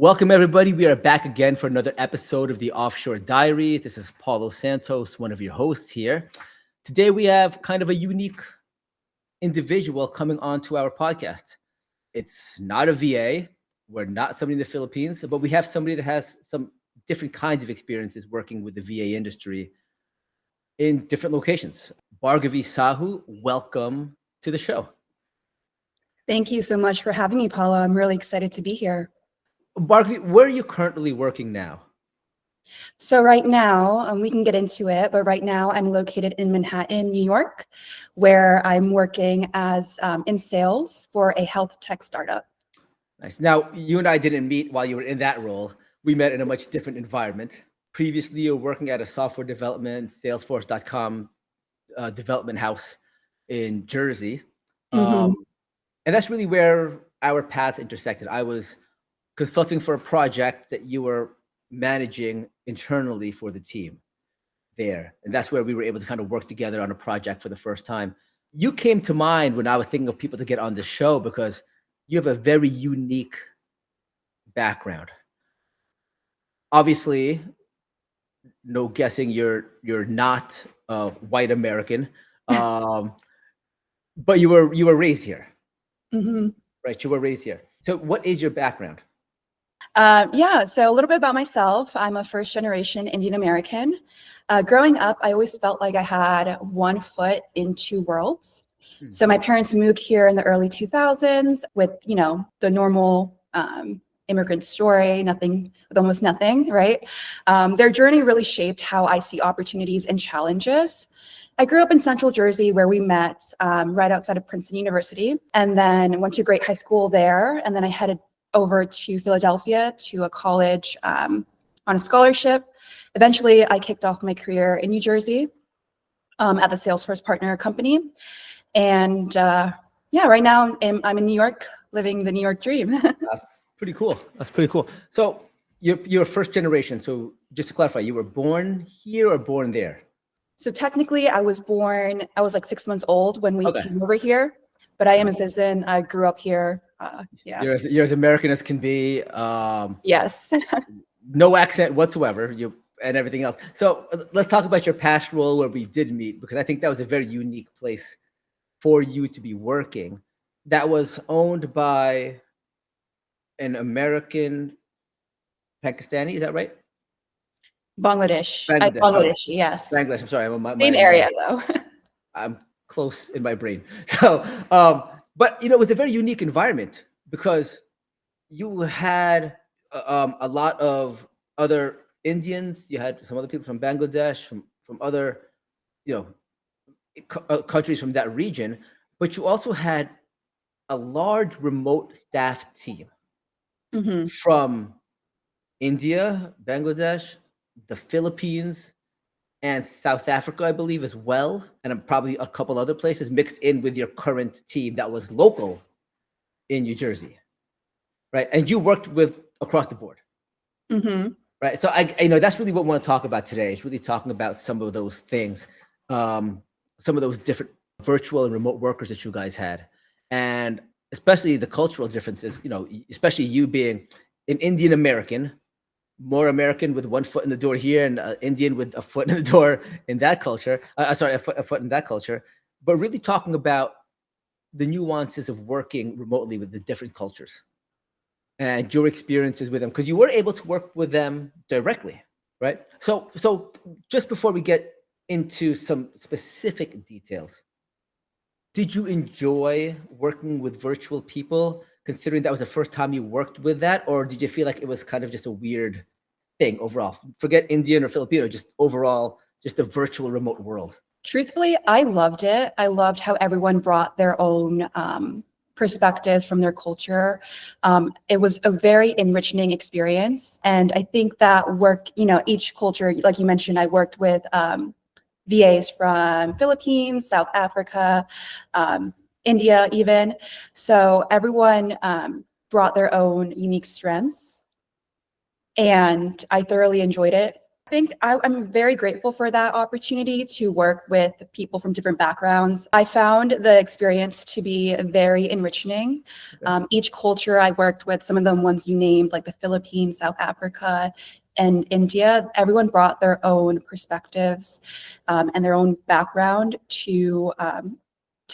Welcome, everybody. We are back again for another episode of the Offshore Diaries. This is Paulo Santos, one of your hosts here. Today, we have kind of a unique individual coming onto our podcast. It's not a VA. We're not somebody in the Philippines, but we have somebody that has some different kinds of experiences working with the VA industry in different locations. Bhargavi Sahu, welcome to the show. Thank you so much for having me, Paula. I'm really excited to be here. Bhargavi, where are you currently working now? So right now, we can get into it, but right now I'm located in Manhattan, New York, where I'm working as in sales for a health tech startup. Nice. Now, you and I didn't meet while you were in that role. We met in a much different environment. Previously, you were working at a software development, Salesforce.com development house in Jersey. Mm-hmm. And that's really where our paths intersected. I was consulting for a project that you were managing internally for the team there. And that's where we were able to kind of work together on a project for the first time. You came to mind when I was thinking of people to get on the show because you have a very unique background. Obviously, no guessing you're not a white American, but you were raised here, Mm-hmm. right? You were raised here. So what is your background? So a little bit about myself. I'm a first generation Indian American. Growing up, I always felt like I had one foot in two worlds. So my parents moved here in the early 2000s with, the normal immigrant story, with almost nothing, right? Their journey really shaped how I see opportunities and challenges. I grew up in Central Jersey where we met right outside of Princeton University, and then went to a great high school there. And then I headed over to Philadelphia to a college on a scholarship. Eventually, I kicked off my career in New Jersey at the Salesforce partner company. And right now I'm in New York, living the New York dream. That's pretty cool. So you're first generation. So just to clarify, you were born here or born there? So technically, I was like 6 months old when we came over here, but I am a citizen. I grew up here. You're as American as can be. Yes. No accent whatsoever. And everything else. So let's talk about your past role where we did meet, because I think that was a very unique place for you to be working. That was owned by an American Pakistani. Is that right? Bangladesh. Bangladesh. Yes. Bangladesh. I'm sorry. Same area though. I'm close in my brain. So, but it was a very unique environment because you had a lot of other Indians. You had some other people from Bangladesh, from other, countries from that region, but you also had a large remote staff team from India, Bangladesh, the Philippines, and South Africa, I believe, as well, and probably a couple other places mixed in with your current team that was local in New Jersey, right? And you worked with across the board, right? So that's really what we want to talk about today. Is really talking about some of those things, some of those different virtual and remote workers that you guys had, and especially the cultural differences. Especially you being an Indian American. More American with one foot in the door here, and Indian with a foot in the door in that culture. A foot in that culture. But really talking about the nuances of working remotely with the different cultures and your experiences with them, because you were able to work with them directly, right? So just before we get into some specific details, did you enjoy working with virtual people, considering that was the first time you worked with that? Or did you feel like it was kind of just a weird thing overall? Forget Indian or Filipino, just overall, just the virtual remote world. Truthfully, I loved it. I loved how everyone brought their own perspectives from their culture. It was a very enriching experience. And I think that each culture, like you mentioned, I worked with VAs from Philippines, South Africa, India even. So everyone brought their own unique strengths, and I thoroughly enjoyed it. think I'm very grateful for that opportunity to work with people from different backgrounds. I found the experience to be very enriching. Each culture I worked with, some of the ones you named, like the Philippines, South Africa, and India, everyone brought their own perspectives and their own background to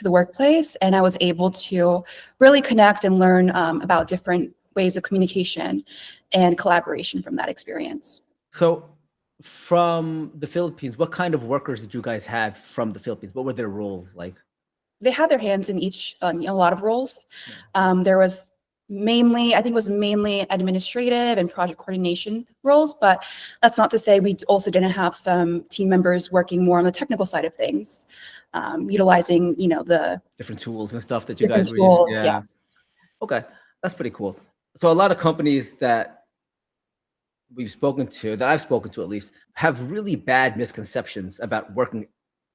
the workplace. And I was able to really connect and learn about different ways of communication and collaboration from that experience. So from the Philippines, what kind of workers did you guys have from the Philippines? What were their roles like? They had their hands in each, a lot of roles. There was mainly, I think it was mainly administrative and project coordination roles, but that's not to say we also didn't have some team members working more on the technical side of things, utilizing, the Different tools and stuff that you different guys were using? tools. Yeah. Yes. Okay. That's pretty cool. So a lot of companies that I've spoken to at least, have really bad misconceptions about working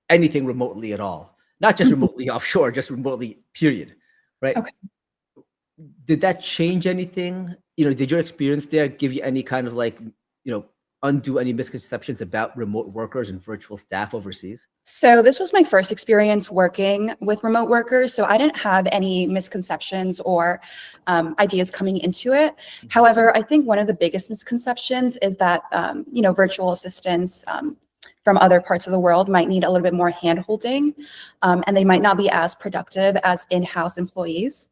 anything remotely at all. Not just remotely offshore, just remotely, period. Right? Okay. Did that change anything? Did your experience there give you any kind of undo any misconceptions about remote workers and virtual staff overseas? So this was my first experience working with remote workers, so I didn't have any misconceptions or ideas coming into it. However, I think one of the biggest misconceptions is that virtual assistants from other parts of the world might need a little bit more hand-holding, and they might not be as productive as in-house employees.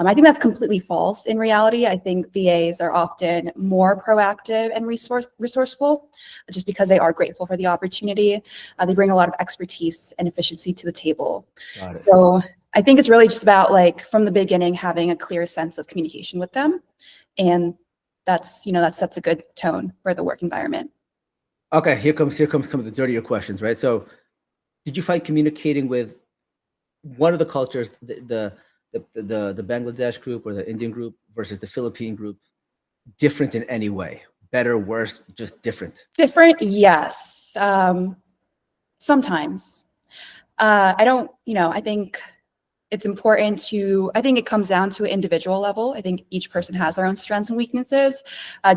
I think that's completely false. In reality, I think VAs are often more proactive and resourceful just because they are grateful for the opportunity. They bring a lot of expertise and efficiency to the table. So I think it's really just about from the beginning, having a clear sense of communication with them. And that's, that sets a good tone for the work environment. Okay, here comes some of the dirtier questions, right? So did you find communicating with one of the cultures, the Bangladesh group or the Indian group versus the Philippine group, different in any way? Better, worse, just different? Different, yes. Sometimes. I don't, I think it's important I think it comes down to an individual level. I think each person has their own strengths and weaknesses.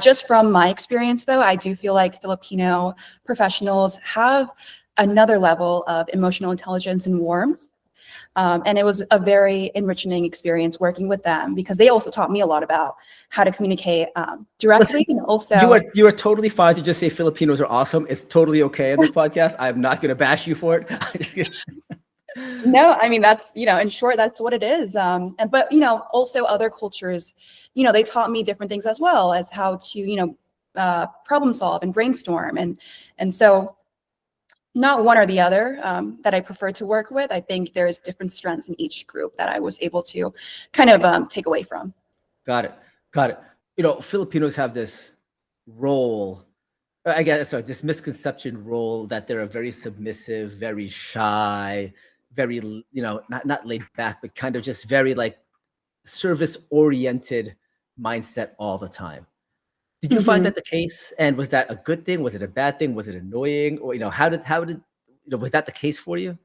Just from my experience, though, I do feel like Filipino professionals have another level of emotional intelligence and warmth. And it was a very enriching experience working with them because they also taught me a lot about how to communicate directly. Listen, and also, you are totally fine to just say Filipinos are awesome. It's totally okay in this podcast. I'm not going to bash you for it. No, I mean, that's, in short, that's what it is. But, also other cultures, they taught me different things as well as how to, problem solve and brainstorm. And so not one or the other that I prefer to work with. I think there's different strengths in each group that I was able to kind of take away from. Got it. Filipinos have this role, I guess, sorry, this misconception role that they're a very submissive, very shy, very, not laid back, but kind of just very service-oriented mindset all the time. Did you find that the case? And was that a good thing? Was it a bad thing? Was it annoying? Or, how did, was that the case for you?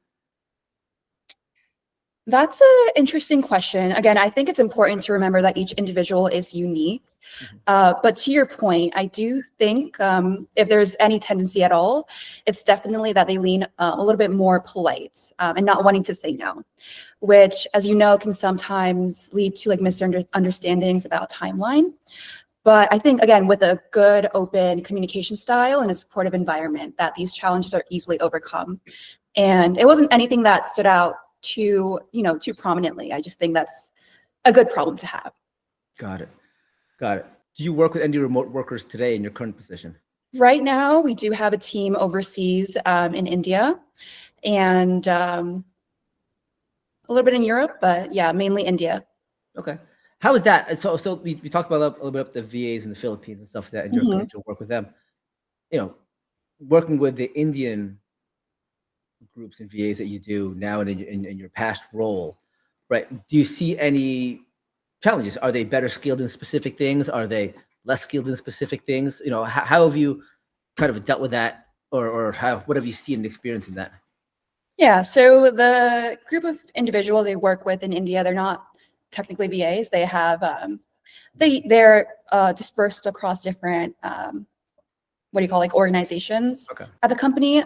That's an interesting question. Again, I think it's important to remember that each individual is unique. But to your point, I do think if there's any tendency at all, it's definitely that they lean a little bit more polite and not wanting to say no, which, as you know, can sometimes lead to misunderstandings about timeline. But I think, again, with a good open communication style and a supportive environment, that these challenges are easily overcome. And it wasn't anything that stood out too prominently. I just think that's a good problem to have. Got it. Do you work with any remote workers today in your current position? Right now, we do have a team overseas in India and a little bit in Europe, but yeah, mainly India. Okay. How is that? So we talked about a little bit about the VAs in the Philippines and stuff like that, and your work with them. Working with the Indian groups and VAs that you do now and in your past role, right? Do you see any challenges? Are they better skilled in specific things? Are they less skilled in specific things? How have you kind of dealt with that, or what have you seen and experienced in that? Yeah, so the group of individuals they work with in India, they're not technically VAs. They have they're dispersed across different what do you call, like, organizations Okay. at the company.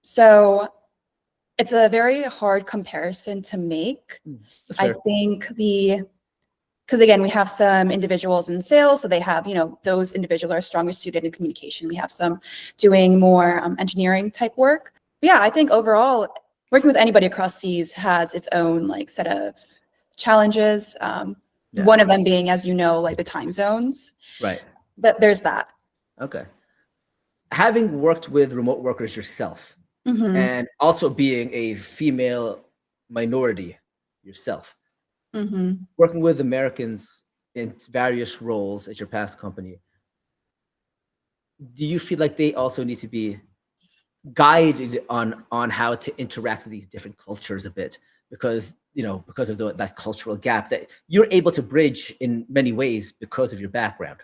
So it's a very hard comparison to make. That's I fair. think because again, we have some individuals in sales, so they have, those individuals are strongest suited in communication. We have some doing more engineering type work. But yeah, I think overall, working with anybody across seas has its own like set of challenges. One of them being, as you know, like the time zones. Right. But there's that. Okay. Having worked with remote workers yourself, Mm-hmm. and also being a female minority yourself, Mm-hmm. working with Americans in various roles at your past company, do you feel like they also need to be guided on how to interact with these different cultures a bit, because because of that cultural gap that you're able to bridge in many ways because of your background?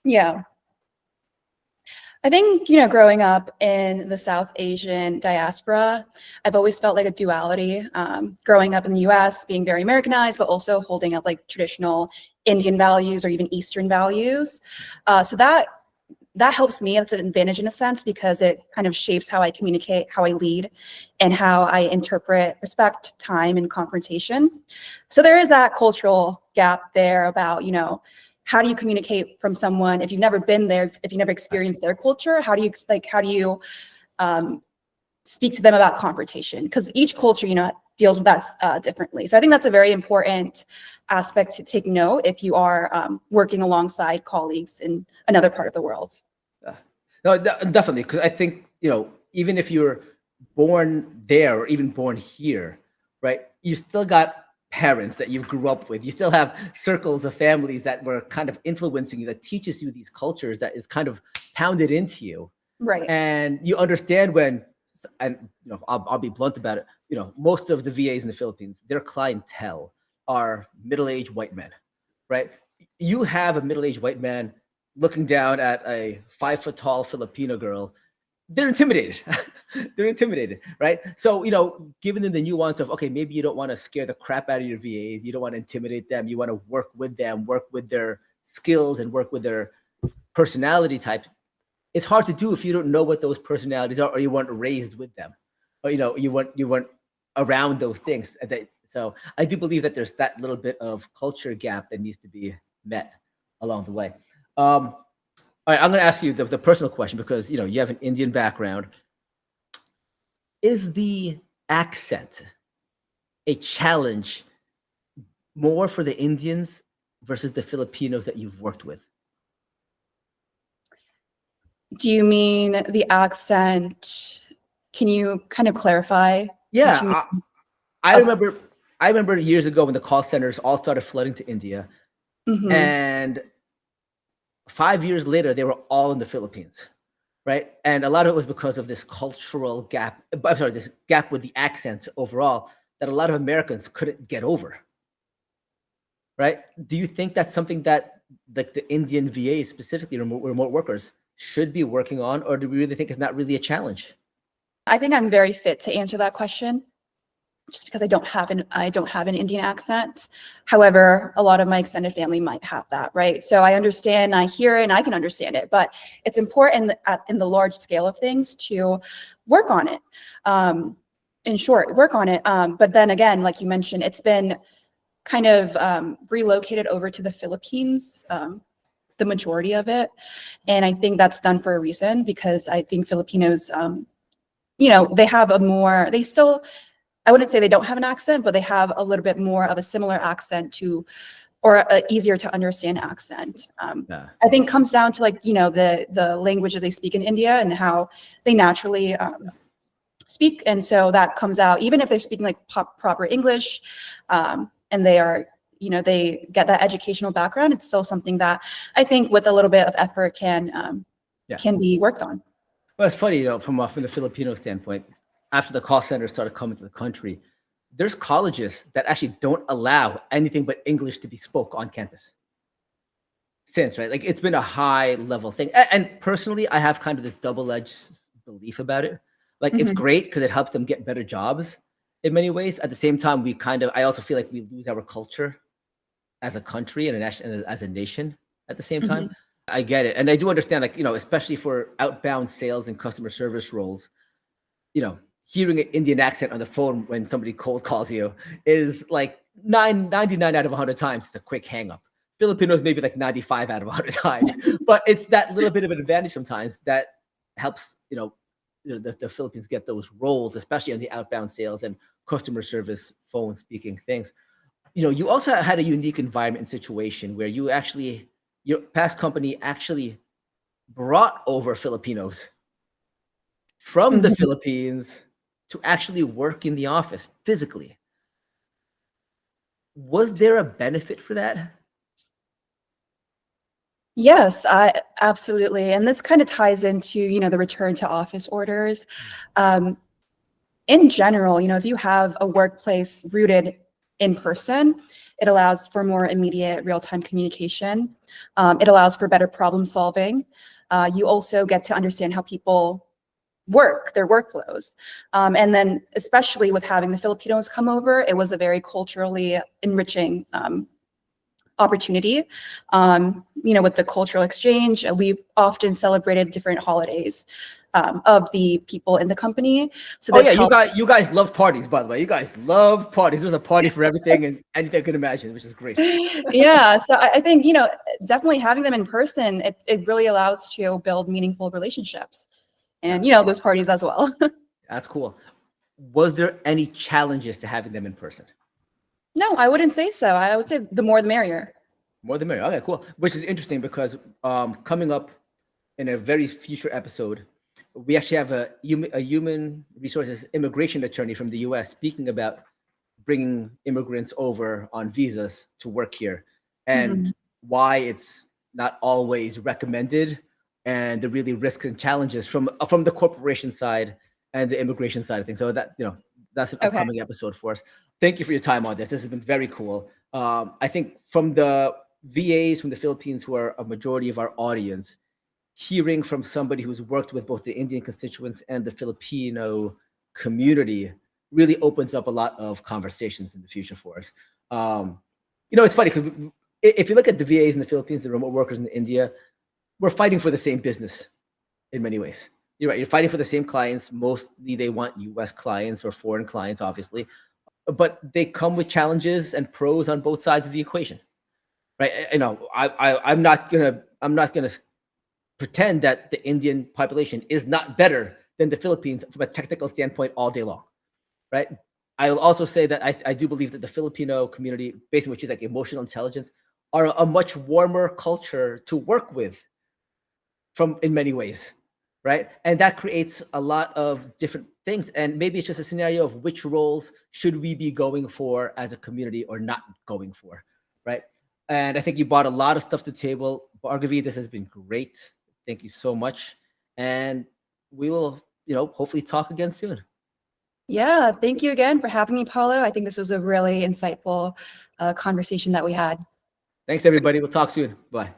Yeah. I think, growing up in the South Asian diaspora, I've always felt like a duality. Growing up in the US, being very Americanized, but also holding up like traditional Indian values or even Eastern values. So that helps me. That's an advantage in a sense, because it kind of shapes how I communicate, how I lead, and how I interpret respect, time, and confrontation. So there is that cultural gap there about, how do you communicate from someone if you've never been there, if you never experienced their culture? How do you speak to them about confrontation? Because each culture, deals with that differently. So I think that's a very important aspect to take note if you are working alongside colleagues in another part of the world. No, definitely, because I think even if you're born there or even born here, right, you still got parents that you grew up with. You still have circles of families that were kind of influencing you, that teaches you these cultures, that is kind of pounded into you. Right. And you understand when, and I'll be blunt about it. Most of the VAs in the Philippines, their clientele are middle-aged white men, right? You have a middle-aged white man looking down at a 5 foot tall Filipino girl. They're intimidated. They're intimidated, right? So, given them the nuance of, okay, maybe you don't want to scare the crap out of your VAs. You don't want to intimidate them. You want to work with them, work with their skills, and work with their personality types. It's hard to do if you don't know what those personalities are, or you weren't raised with them, or you weren't around those things. So I do believe that there's that little bit of culture gap that needs to be met along the way. All right, I'm going to ask you the personal question, because you have an Indian background. Is the accent a challenge more for the Indians versus the Filipinos that you've worked with? Do you mean the accent? Can you kind of clarify? Yeah, I remember. I remember years ago when the call centers all started flooding to India, and 5 years later they were all in the Philippines, right? And a lot of it was because of this cultural gap. I'm sorry, this gap with the accents overall that a lot of Americans couldn't get over, right? Do you think that's something that like the Indian VAs, specifically remote workers, should be working on, or do we really think it's not really a challenge? I think I'm very fit to answer that question, just because I don't have an Indian accent. However, a lot of my extended family might have that, right? So I understand, I hear it, and I can understand it, but it's important in the large scale of things to work on it. In short, work on it. But then again, like you mentioned, it's been kind of relocated over to the Philippines, the majority of it. And I think that's done for a reason, because I think Filipinos, they have they still, I wouldn't say they don't have an accent, but they have a little bit more of a similar accent to, or a easier to understand accent. I think comes down to like, the language that they speak in India and how they naturally speak. And so that comes out, even if they're speaking like proper English, and they are, they get that educational background, it's still something that I think with a little bit of effort can be worked on. Well, it's funny, from the Filipino standpoint, after the call center started coming to the country, there's colleges that actually don't allow anything but English to be spoke on campus. Since, right, like it's been a high level thing. And personally, I have kind of this double-edged belief about it. Like it's great because it helps them get better jobs in many ways. At the same time, I also feel like we lose our culture as a country and as a nation at the same time. I get it. And I do understand, like, especially for outbound sales and customer service roles, hearing an Indian accent on the phone when somebody cold calls you is like 99 out of 100 times it's a quick hang up. Filipinos maybe like 95 out of 100 times, but it's that little bit of an advantage sometimes that helps, the Philippines get those roles, especially on the outbound sales and customer service phone speaking things. You also had a unique environment and situation where your past company actually brought over Filipinos from the Philippines to actually work in the office physically. Was there a benefit for that? Yes, absolutely. And this kind of ties into, the return to office orders. In general, if you have a workplace rooted in person, it allows for more immediate real-time communication. It allows for better problem solving. You also get to understand how people work, their workflows. And then especially with having the Filipinos come over, it was a very culturally enriching opportunity. With the cultural exchange, we often celebrated different holidays of the people in the company. So oh yeah, you guys love parties, by the way. You guys love parties. There's a party for everything and anything I can imagine, which is great. Yeah, so I think definitely having them in person, it really allows to build meaningful relationships, and those parties as well. That's cool. Was there any challenges to having them in person? No, I wouldn't say so. I would say the more the merrier. More the merrier. Okay, cool. Which is interesting because coming up in a very future episode, we actually have a human resources immigration attorney from the U.S. speaking about bringing immigrants over on visas to work here and why it's not always recommended and the really risks and challenges from the corporation side and the immigration side of things. So that's an upcoming episode for us. Thank you for your time on this. This has been very cool. I think from the VAs from the Philippines, who are a majority of our audience, hearing from somebody who's worked with both the Indian constituents and the Filipino community really opens up a lot of conversations in the future for us. It's funny because if you look at the VAs in the Philippines, the remote workers in India, we're fighting for the same business in many ways. You're right. You're fighting for the same clients. Mostly they want US clients or foreign clients, obviously, but they come with challenges and pros on both sides of the equation, right? I'm not gonna pretend that the Indian population is not better than the Philippines from a technical standpoint all day long, right? I will also say that I do believe that the Filipino community, based on which is like emotional intelligence, are a much warmer culture to work with in many ways, right? And that creates a lot of different things. And maybe it's just a scenario of which roles should we be going for as a community or not going for, right? And I think you brought a lot of stuff to the table. Bhargavi, this has been great. Thank you so much. And we will, hopefully talk again soon. Yeah, thank you again for having me, Paulo. I think this was a really insightful conversation that we had. Thanks, everybody. We'll talk soon. Bye.